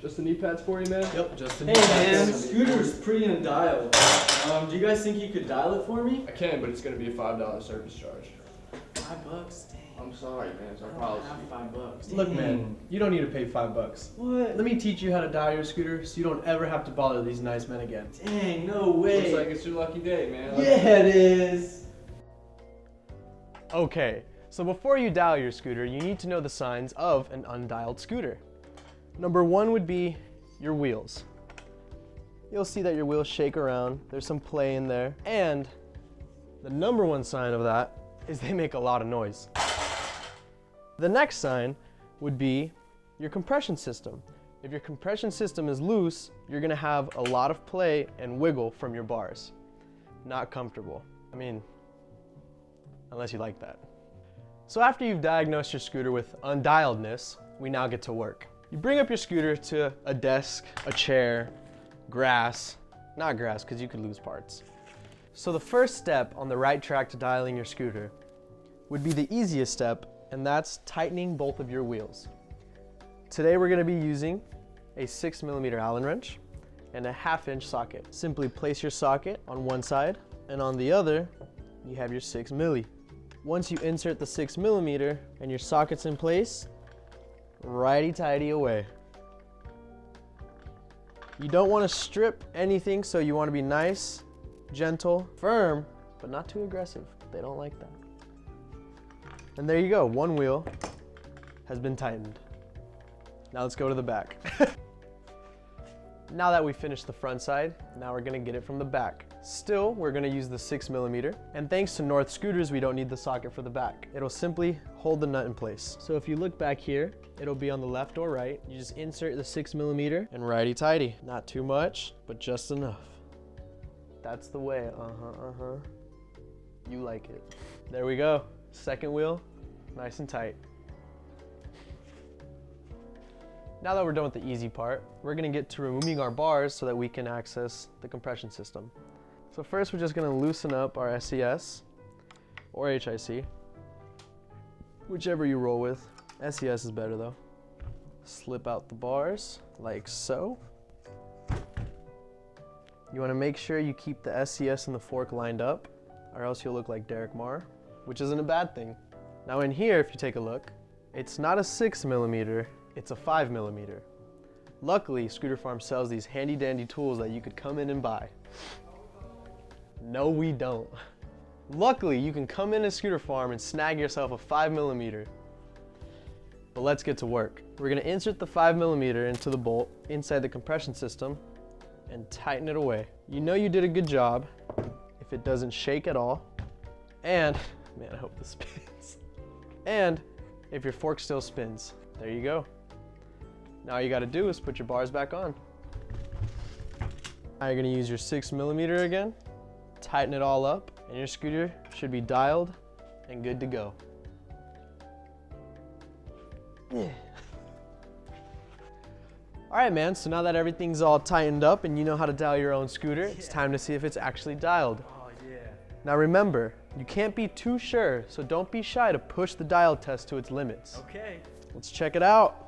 Just the knee pads for you, man? Yep, just the Hey man, this scooter's pretty undialed. Do you guys think you could dial it for me? I can, but it's gonna be a $5 service charge. $5? Dang. I'm sorry, man. It's our I don't policy. have $5. Look, man, you don't need to pay $5. What? Let me teach you how to dial your scooter so you don't ever have to bother these nice men again. Dang, no way. Looks like it's your lucky day, man. Yeah, it is. Okay, so before you dial your scooter, you need to know the signs of an undialed scooter. Number one would be your wheels. You'll see that your wheels shake around, there's some play in there, and the number one sign of that is they make a lot of noise. The next sign would be your compression system. If your compression system is loose, you're gonna have a lot of play and wiggle from your bars. Not comfortable. I mean, unless you like that. So after you've diagnosed your scooter with undialedness, we now get to work. You bring up your scooter to a desk, a chair, grass, not grass because you could lose parts. So the first step on the right track to dialing your scooter would be the easiest step, and that's tightening both of your wheels. Today we're gonna be using a 6mm Allen wrench and a 1/2-inch socket. Simply place your socket on one side, and on the other, you have your 6mm. Once you insert the 6mm and your socket's in place, righty-tighty away. You don't want to strip anything, so you want to be nice, gentle, firm, but not too aggressive. They don't like that. And there you go, one wheel has been tightened. Now let's go to the back. Now that we finished the front side, now we're gonna get it from the back. Still, we're gonna use the 6mm, and thanks to North scooters, we don't need the socket for the back. It'll simply hold the nut in place. So if you look back here, it'll be on the left or right. You just insert the 6mm and righty-tighty. Not too much, but just enough. That's the way, You like it. There we go. Second wheel, nice and tight. Now that we're done with the easy part, we're gonna get to removing our bars so that we can access the compression system. So first we're just gonna loosen up our SES or HIC, whichever you roll with. SES is better though. Slip out the bars like so. You wanna make sure you keep the SES and the fork lined up, or else you'll look like Derek Marr, which isn't a bad thing. Now in here, if you take a look, it's not a 6mm, it's a 5mm. Luckily, Scooter Farm sells these handy dandy tools that you could come in and buy. No, we don't. Luckily, you can come in a Scooter Farm and snag yourself a 5mm. But let's get to work. We're gonna insert the 5mm into the bolt inside the compression system and tighten it away. You know you did a good job if it doesn't shake at all. And, man, I hope this spins. And if your fork still spins, there you go. Now all you gotta do is put your bars back on. Now you're gonna use your 6mm again, tighten it all up, and your scooter should be dialed and good to go. Yeah. All right, man, so now that everything's all tightened up and you know how to dial your own scooter, it's time to see if it's actually dialed. Oh yeah. Now remember, you can't be too sure, so don't be shy to push the dial test to its limits. Okay. Let's check it out.